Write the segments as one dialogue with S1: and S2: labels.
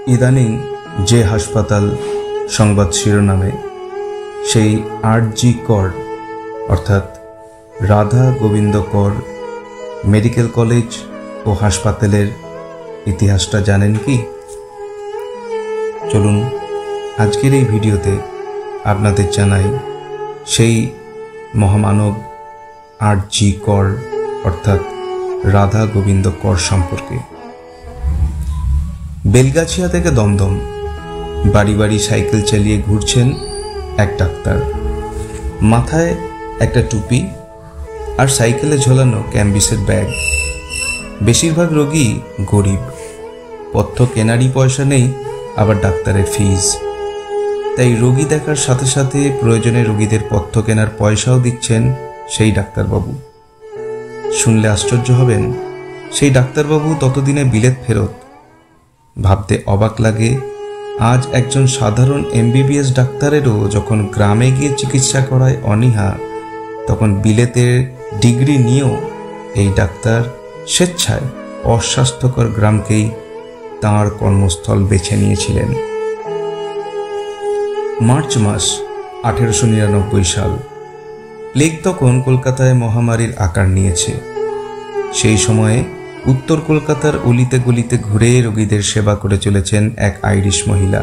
S1: ইদানিং যে হাসপাতাল সংবাদ শিরোনামে সেই আরজি কর অর্থাৎ রাধা গোবিন্দ কর মেডিকেল কলেজ ও হাসপাতালের ইতিহাসটা জানেন কি? চলুন আজকের এই ভিডিওতে আপনাদের জানাই সেই মহামানব আরজি কর অর্থাৎ রাধা গোবিন্দ কর সম্পর্কে। বেলগাছিয়া থেকে দমদম বাড়ি বাড়ি সাইকেল চালিয়ে ঘুরছেন এক ডাক্তার। মাথায় একটা টুপি আর সাইকেলে ঝোলানো ক্যাম্বিসের ব্যাগ। বেশিরভাগ রোগী গরিব, পথ্য কেনারই পয়সা নেই, আবার ডাক্তারের ফিজ। তাই রোগী দেখার সাথে সাথে প্রয়োজনে রোগীদের পথ্য কেনার পয়সাও দিচ্ছেন সেই ডাক্তারবাবু। শুনলে আশ্চর্য হবেন, সেই ডাক্তারবাবু ততদিনে বিলেত ফেরত। ভাবতে অবাক লাগে, আজ একজন সাধারণ এমবিবিএস ডাক্তারেরও যখন গ্রামে গিয়ে চিকিৎসা করায় অনীহা, তখন বিলেতের ডিগ্রি নিয়েও এই ডাক্তার স্বেচ্ছায় অস্বাস্থ্যকর গ্রামকেই তাঁর কর্মস্থল বেছে নিয়েছিলেন। মার্চ মাস 1899 সাল। প্লেগ তখন কলকাতায় মহামারীর আকার নিয়েছে। সেই সময়ে উত্তর কলকাতার অলিতে গলিতে ঘুরে রোগীদের সেবা করে চলেছেন এক আইরিশ মহিলা।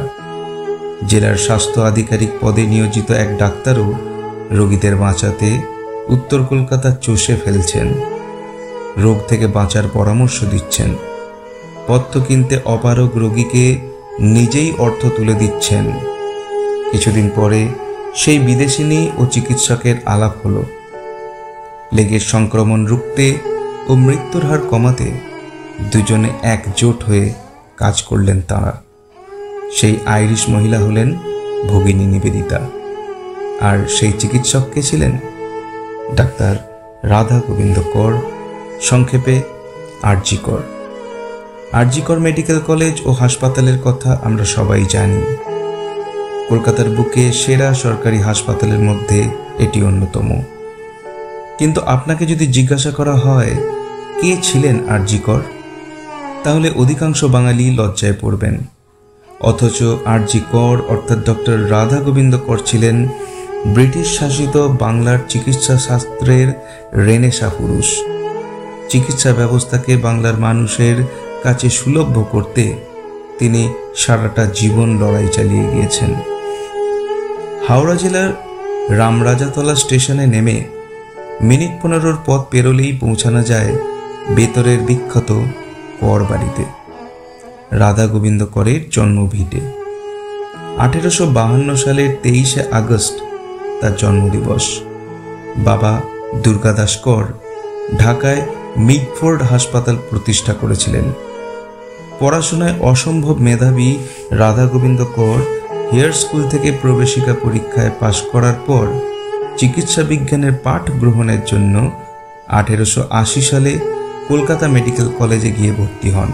S1: জেলার স্বাস্থ্য আধিকারিক পদে নিয়োজিত এক ডাক্তারও রোগীদের বাঁচাতে উত্তর কলকাতা চষে ফেলছেন। রোগ থেকে বাঁচার পরামর্শ দিচ্ছেন। পথ্য কিনতে অপারগ রোগীকে নিজেই অর্থ তুলে দিচ্ছেন। কিছুদিন পরে সেই বিদেশিনী ও চিকিৎসকের আলাপ হলো। প্লেগের সংক্রমণ রুখতে ও মৃত্যুর হার কমাতে দুজনে একজোট হয়ে কাজ করলেন তাঁরা। সেই আইরিশ মহিলা হলেন ভগিনী নিবেদিতা, আর সেই চিকিৎসক কে ছিলেন? ডাক্তার রাধা গোবিন্দ কর, সংক্ষেপে আরজি কর। আরজি কর মেডিকেল কলেজ ও হাসপাতালের কথা আমরা সবাই জানি। কলকাতার বুকে সেরা সরকারি হাসপাতালের মধ্যে এটি অন্যতম। কিন্তু আপনাকে যদি জিজ্ঞাসা করা হয় কে ছিলেন আরজি কর, তাহলে অধিকাংশ বাঙালি লজ্জায় পড়বেন। অথচ আরজি কর অর্থাৎ ডক্টর রাধা গোবিন্দ কর ছিলেন ব্রিটিশ শাসিত বাংলার চিকিৎসা শাস্ত্রের রেনেসাঁ পুরুষ। চিকিৎসা ব্যবস্থাকে বাংলার মানুষের কাছে সুলভ্য করতে তিনি সারাটা জীবন লড়াই চালিয়ে গিয়েছেন। হাওড়া জেলার রামরাজাতলা স্টেশনে নেমে মিনিট 15 পথ পেরোলেই পৌঁছানো যায় বেতরের বিখ্যাত কর বাড়িতে, রাধা গোবিন্দ করের জন্মভিটে। 1852 সালের 23শে আগস্ট তার জন্মদিবস। বাবা দুর্গাদাস কর ঢাকায় মিডফোর্ড হাসপাতাল প্রতিষ্ঠা করেছিলেন। পড়াশোনায় অসম্ভব মেধাবী রাধা গোবিন্দ কর হেয়ার স্কুল থেকে প্রবেশিকা পরীক্ষায় পাশ করার পর চিকিৎসা বিজ্ঞানের পাঠ গ্রহণের জন্য 1880 সালে কলকাতা মেডিকেল কলেজে গিয়ে ভর্তি হন।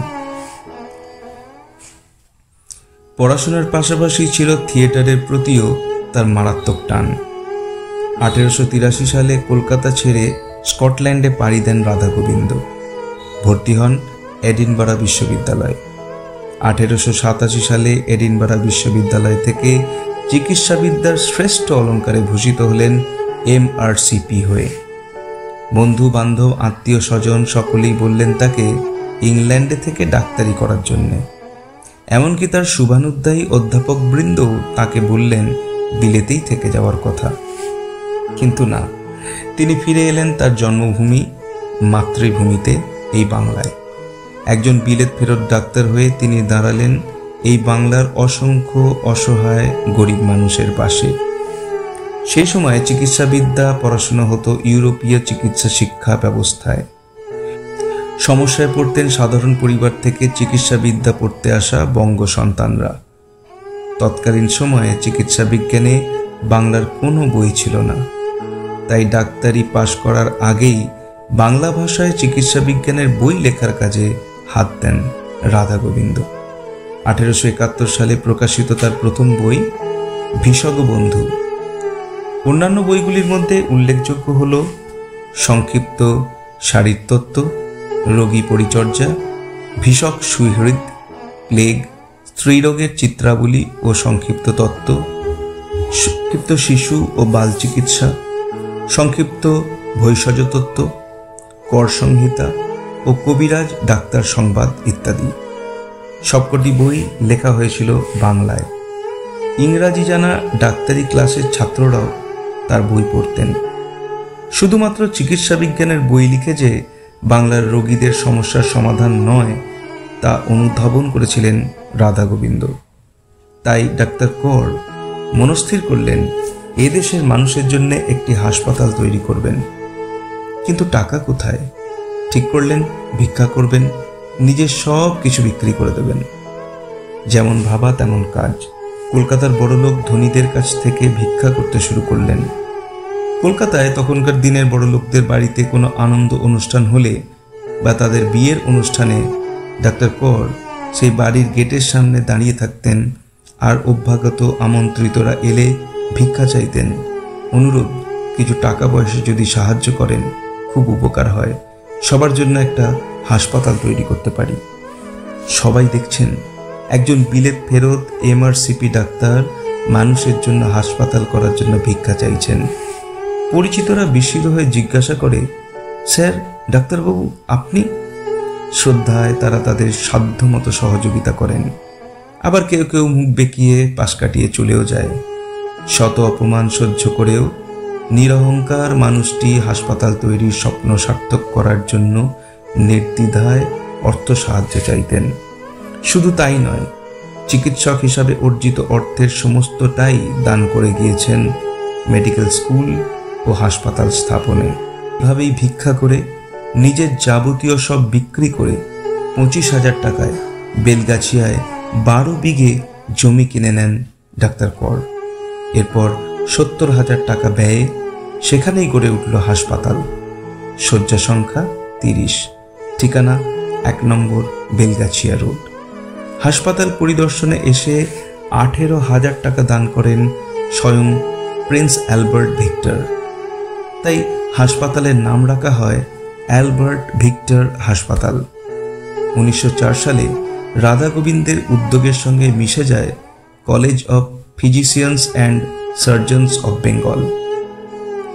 S1: পড়াশোনার পাশাপাশি ছিল থিয়েটারের প্রতিও তার মারাত্মক টান। 1883 সালে কলকাতা ছেড়ে স্কটল্যান্ডে পাড়ি দেন রাধা গোবিন্দ। ভর্তি হন এডিনবরা বিশ্ববিদ্যালয়। 1887 সালে এডিনবরা বিশ্ববিদ্যালয় থেকে চিকিৎসাবিদ্যার শ্রেষ্ঠ অলঙ্কারে ভূষিত হলেন MRCP হয়ে। বন্ধু বান্ধব আত্মীয় স্বজন সকলেই বললেন তাকে ইংল্যান্ডে থেকে ডাক্তারি করার জন্যে। এমনকি তার শুভানুধ্যায়ী অধ্যাপক বৃন্দ তাকে বললেন বিলেতেই থেকে যাওয়ার কথা। কিন্তু না, তিনি ফিরে এলেন তার জন্মভূমি মাতৃভূমিতে, এই বাংলায়। একজন বিলেত ফেরত ডাক্তার হয়ে তিনি দাঁড়ালেন এই বাংলার অসংখ্য অসহায় গরিব মানুষের পাশে। সেই সময় চিকিৎসাবিদ্যা পড়াশোনা হতো ইউরোপীয় চিকিৎসা শিক্ষা ব্যবস্থায়। সমস্যায় পড়তেন সাধারণ পরিবার থেকে চিকিৎসাবিদ্যা পড়তে আসা বঙ্গ সন্তানরা। তৎকালীন সময়ে চিকিৎসা বিজ্ঞানে বাংলার কোনো বই ছিল না। তাই ডাক্তারি পাশ করার আগেই বাংলা ভাষায় চিকিৎসা বিজ্ঞানের বই লেখার কাজে হাত দেন রাধা গোবিন্দ। 1871 সালে প্রকাশিত তার প্রথম বই ভিষগ বন্ধু। অন্যান্য বইগুলির মধ্যে উল্লেখযোগ্য হল সংক্ষিপ্ত শারীরতত্ত্ব, রোগী পরিচর্যা, ভিষক সুহৃদ, প্লেগ, স্ত্রীরোগের চিত্রাবলী ও সংক্ষিপ্ত তত্ত্ব, সংক্ষিপ্ত শিশু ও বাল চিকিৎসা, সংক্ষিপ্ত ভৈষজতত্ত্ব, কর সংহিতা ও কবিরাজ ডাক্তার সংবাদ ইত্যাদি। সবকটি বই লেখা হয়েছিল বাংলায়। ইংরাজি জানা ডাক্তারি ক্লাসের ছাত্ররাও তার বই পড়তেন। শুধুমাত্র চিকিৎসা বিজ্ঞানের বই লিখে যে বাংলার রোগীদের সমস্যার সমাধান নয় তা অনুধাবন করেছিলেন রাধা গোবিন্দ। তাই ডাক্তার কর মনস্থির করলেন এদেশের মানুষের জন্য একটি হাসপাতাল তৈরি করবেন। কিন্তু টাকা কোথায়? ঠিক করলেন ভিক্ষা করবেন, নিজের সব কিছু বিক্রি করে দেবেন। যেমন ভাবা তেমন কাজ। কলকাতার বড়লোক ধনীদের কাছ থেকে ভিক্ষা করতে শুরু করলেন। কলকাতায় তখনকার দিনের বড়লোকদের বাড়িতে কোনো আনন্দ অনুষ্ঠান হলে বা তাদের বিয়ের অনুষ্ঠানে ডাক্তার কর সেই বাড়ির গেটের সামনে দাঁড়িয়ে থাকতেন আর অভ্যাগত আমন্ত্রিতরা এলে ভিক্ষা চাইতেন। অনুরোধ, কিছু টাকা পয়সা যদি সাহায্য করেন খুব উপকার হয়, সবার জন্য একটা হাসপাতাল তৈরি করতে পারি। সবাই দেখছেন একজন বিলেত ফেরত MRCP ডাক্তার মানুষের জন্য হাসপাতাল করার জন্য ভিক্ষা চাইছেন। পরিচিতরা বিস্মিত হয়ে জিজ্ঞাসা করে, স্যার, ডাক্তারবাবু আপনি? শ্রদ্ধায় তারা তাদের সাধ্যমতো সহযোগিতা করেন। আবার কেউ কেউ মুখ বেঁকিয়ে পাশ কাটিয়ে চলেও যায়। শত অপমান সহ্য করেও নিরহংকার মানুষটি হাসপাতাল তৈরির স্বপ্ন সার্থক করার জন্য নির্দ্বিধায় অর্থ সাহায্য চাইতেন। শুধু তাই নয়, চিকিৎসক হিসাবে অর্জিত অর্থের সমস্তটাই দান করে গিয়েছেন মেডিকেল স্কুল ও হাসপাতাল স্থাপনে। এভাবেই ভিক্ষা করে নিজের যাবতীয় সব বিক্রি করে 25,000 টাকায় বেলগাছিয়ায় 12 বিঘে জমি কিনে নেন ডাক্তার কর। এরপর 70,000 টাকা ব্যয়ে সেখানেই গড়ে উঠল হাসপাতাল। শয্যা সংখ্যা 30, ঠিকানা 1 নম্বর বেলগাছিয়া রোড। হাসপাতাল পরিদর্শনে এসে 18,000 টাকা দান করেন স্বয়ং প্রিন্স অ্যালবার্ট ভিক্টর। তাই হাসপাতালের নাম রাখা হয় অ্যালবার্ট ভিক্টর হাসপাতাল। 1904 সালে রাধা গোবিন্দের উদ্যোগের সঙ্গে মিশে যায় college of physicians and surgeons of Bengal.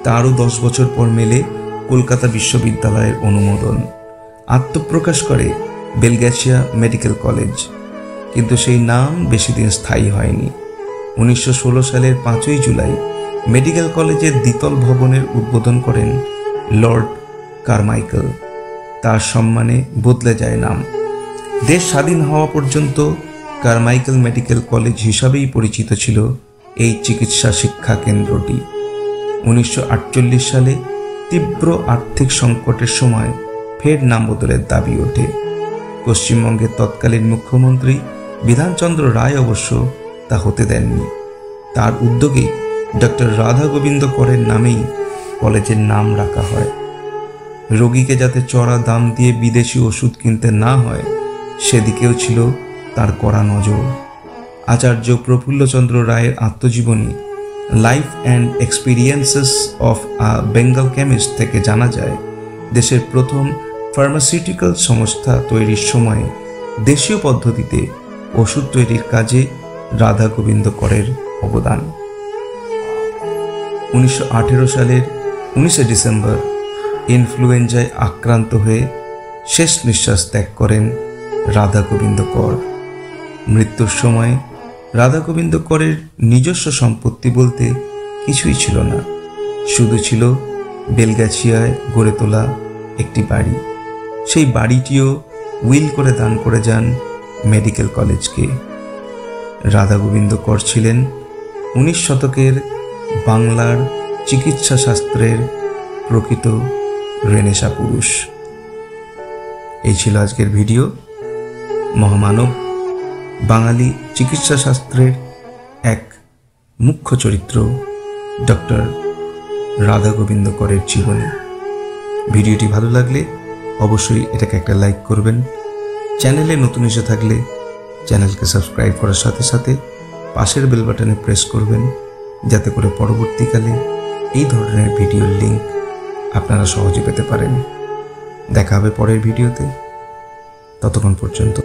S1: তারও 10 বছর পর মেলে কলকাতা বিশ্ববিদ্যালয়ের অনুমোদন। আত্মপ্রকাশ করে বেলগাছিয়া মেডিকেল কলেজ। কিন্তু সেই নাম বেশি দিন স্থায়ী হয়নি। 1916 সালের 5ই জুলাই মেডিকেল কলেজের দ্বিতল ভবনের উদ্বোধন করেন লর্ড কারমাইকেল। তার সম্মানে বদলে যায় নাম। দেশ স্বাধীন হওয়া পর্যন্ত কারমাইকেল মেডিকেল কলেজ হিসাবেই পরিচিত ছিল এই চিকিৎসা শিক্ষা কেন্দ্রটি। 1948 সালে তীব্র আর্থিক সংকটের সময় ফের নাম বদলের দাবি ওঠে। পশ্চিমবঙ্গের তৎকালীন মুখ্যমন্ত্রী বিধানচন্দ্র রায় অবশ্য তা হতে দেননি। তার উদ্যোগে ডক্টর রাধা গোবিন্দ করের নামেই কলেজের নাম রাখা হয়। রোগীকে যাতে চড়া দাম দিয়ে বিদেশি ওষুধ কিনতে না হয় সেদিকেও ছিল তার কড়া নজর। আচার্য প্রফুল্লচন্দ্র রায়ের আত্মজীবনী life and experiences of a Bengal chemist থেকে জানা যায় দেশের প্রথম ফার্মাসিউটিক্যাল সংস্থা তৈরির সময় দেশীয় পদ্ধতিতে ওষুধ তৈরির কাজে রাধা গোবিন্দ করের অবদান। 1918 সালের 19শে ডিসেম্বর ইনফ্লুয়েঞ্জায় আক্রান্ত হয়ে শেষ নিঃশ্বাস ত্যাগ করেন রাধা গোবিন্দ কর। মৃত্যুর সময় রাধা গোবিন্দ করের নিজস্ব সম্পত্তি বলতে কিছুই ছিল না, শুধু ছিল বেলগাছিয়ায় গড়ে তোলা একটি বাড়ি। সেই বাড়িটিও উইল করে দান করে যান মেডিকেল কলেজকে। রাধা গোবিন্দ কর ছিলেন 19 শতকের বাংলার চিকিৎসা শাস্ত্রের প্রকৃত রেনেসা পুরুষ। এই ছিল আজকের ভিডিও। মহামানব বাঙালি চিকিৎসা শাস্ত্রের এক মুখ্য চরিত্র ডক্টর রাধা গোবিন্দ করের জীবনী। ভিডিওটি ভালো লাগলে অবশ্যই এটাকে একটা লাইক করবেন। চ্যানেলে নতুন এসে থাকলে চ্যানেলকে সাবস্ক্রাইব করার সাথে সাথে পাশের বেল বাটনে প্রেস করবেন, যাতে করে পরবর্তীকালে এই ধরনের ভিডিওর লিঙ্ক আপনারা সহজে পেতে পারেন। দেখা হবে পরের ভিডিওতে। ততক্ষণ পর্যন্ত